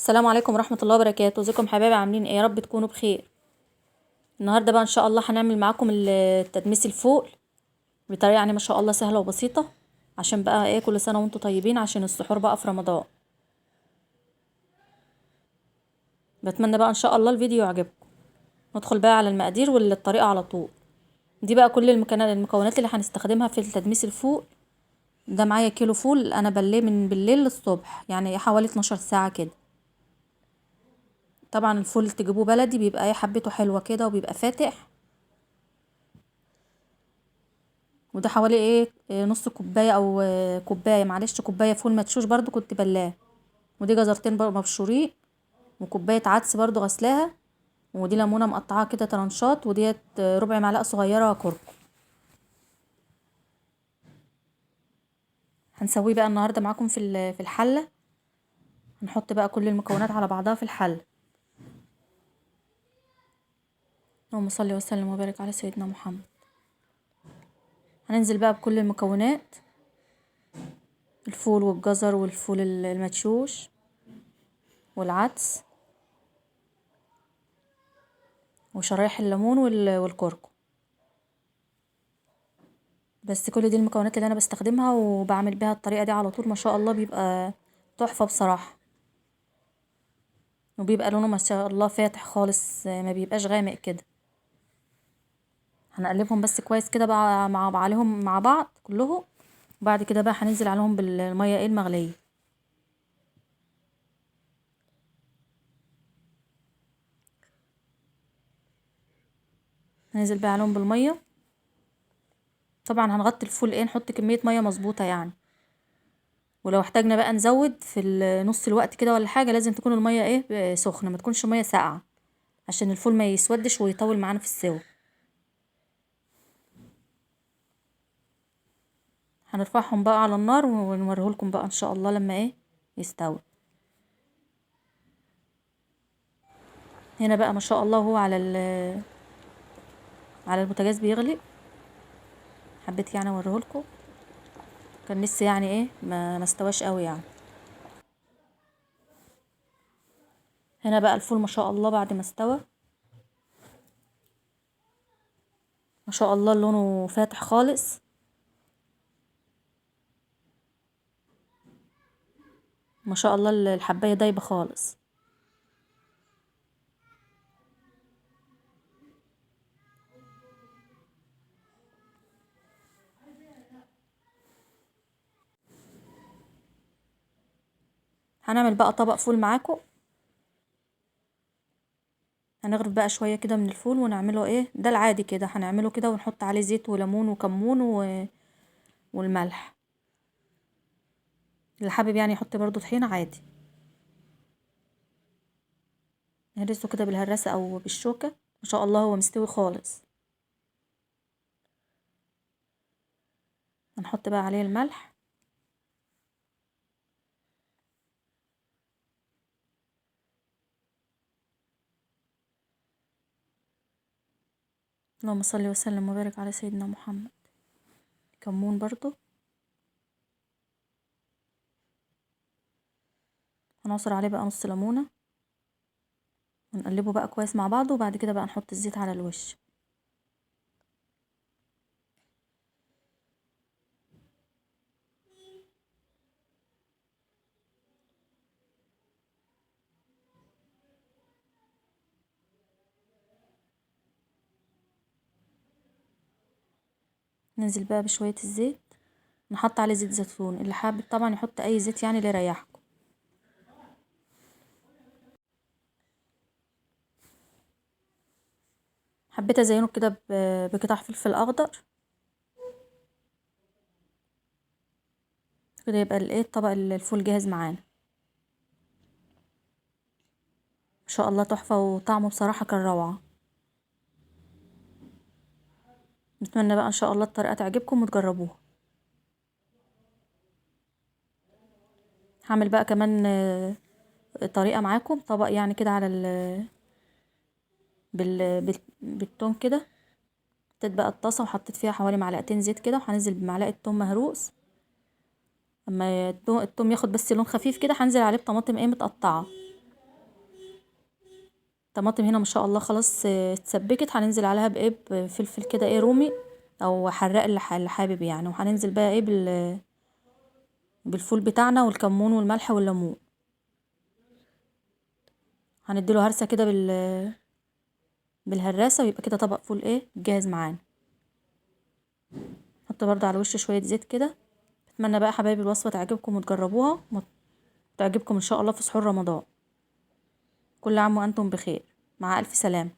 السلام عليكم ورحمة الله وبركاته. ازيكم حبايبي؟ عاملين ايه؟ يا رب تكونوا بخير. النهارده بقى ان شاء الله هنعمل معاكم تدميس الفول بطريقه يعني ما شاء الله سهله وبسيطه، عشان بقى ايه كل سنه وانتم طيبين، عشان السحور بقى في رمضان. بتمنى بقى ان شاء الله الفيديو يعجبكم. ندخل بقى على المقادير والطريقه على طول. دي بقى كل المكونات اللي هنستخدمها في تدميس الفول. ده معايا كيلو فول انا بليه من بالليل للصبح، يعني حوالي 12 ساعه كده. طبعا الفول تجيبوه بلدي بيبقى ايه حبته حلوه كده وبيبقى فاتح. وده حوالي نص كوبايه او كوبايه، معلش كوبايه فول مدشوش برضو كنت بلاه. ودي جزرتين برضو مبشورين، وكوبايه عدس برضو غسلاها، ودي ليمونه مقطعاها كده طرنشات، وديت ربع معلقه صغيره كركم. هنسويه بقى النهارده معاكم في الحله. هنحط بقى كل المكونات على بعضها في الحله. اللهم صل وسلم وبارك على سيدنا محمد. هننزل بقى بكل المكونات، الفول والجزر والفول المدشوش والعدس وشرايح الليمون والكركم. بس كل دي المكونات اللي انا بستخدمها وبعمل بيها الطريقه دي على طول، ما شاء الله بيبقى تحفه بصراحه. وبيبقى لونه ما شاء الله فاتح خالص، ما بيبقاش غامق كده. هنقلبهم بس كويس كده بقى عليهم مع بعض كلهم. وبعد كده بقى هننزل عليهم بالميه المغليه. هننزل بقى عليهم بالميه. طبعا هنغطي الفول نحط كميه ميه مظبوطه يعني. ولو احتاجنا بقى نزود في نص الوقت كده ولا حاجه، لازم تكون الميه سخنه، ما تكونش ميه ساقعه، عشان الفول ما يسودش ويطول معانا في السوا. هنرفعهم بقى على النار ونوريهولكم بقى ان شاء الله لما يستوي. هنا بقى ما شاء الله هو على البوتاجاز بيغلي. حبيت يعني اوريهولكم، كان لسه يعني ما استواش قوي يعني. هنا بقى الفول ما شاء الله بعد ما استوى، ما شاء الله لونه فاتح خالص. ما شاء الله الحبايه دايبه خالص. هنعمل بقى طبق فول معاكم. هنغرف بقى شويه كده من الفول ونعمله ده العادي كده، هنعمله كده ونحط عليه زيت وليمون وكمون والملح. اللي حابب يعني يحط برضو طحينه عادي. نهرسه كده بالهراسه او بالشوكه. ما شاء الله هو مستوي خالص. هنحط بقى عليه الملح. اللهم صل وسلم وبارك على سيدنا محمد. كمون برضو. هنعصر عليه بقى نص ليمونه، ونقلبه بقى كويس مع بعضه، وبعد كده بقى نحط الزيت على الوش. ننزل بقى بشويه الزيت، نحط عليه زيت زيتون، اللي حابب طبعا يحط اي زيت يعني اللي يريحكم. حبيت ازينه كده بقطع فلفل اخضر كده، يبقى طبق الفول جاهز معانا. ما شاء الله تحفه، وطعمه بصراحه كان روعه. نتمنى بقى ان شاء الله الطريقه تعجبكم وتجربوها. هعمل بقى كمان طريقه معاكم، طبق يعني كده على بالتوم كده. حطيت بقى الطاسه وحطيت فيها حوالي معلقتين زيت كده، وهنزل بمعلقه توم مهروس. اما التوم ياخد بس لون خفيف كده، هنزل عليه بطماطم متقطعه. الطماطم هنا ما شاء الله خلاص اتسبكت. هننزل عليها بايه، بفلفل كده ايه رومي او حراق اللي حابب يعني. وهننزل بقى ايه بالفول بتاعنا والكمون والملح والليمون. هنديله هرسه كده بالهراسه، ويبقى كده طبق فول ايه جاهز معانا. نحط برضه على وشه شويه زيت كده. اتمنى بقى حبايبي الوصفه تعجبكم وتجربوها وتعجبكم ان شاء الله في سحور رمضان. كل عام وانتم بخير، مع الف سلامه.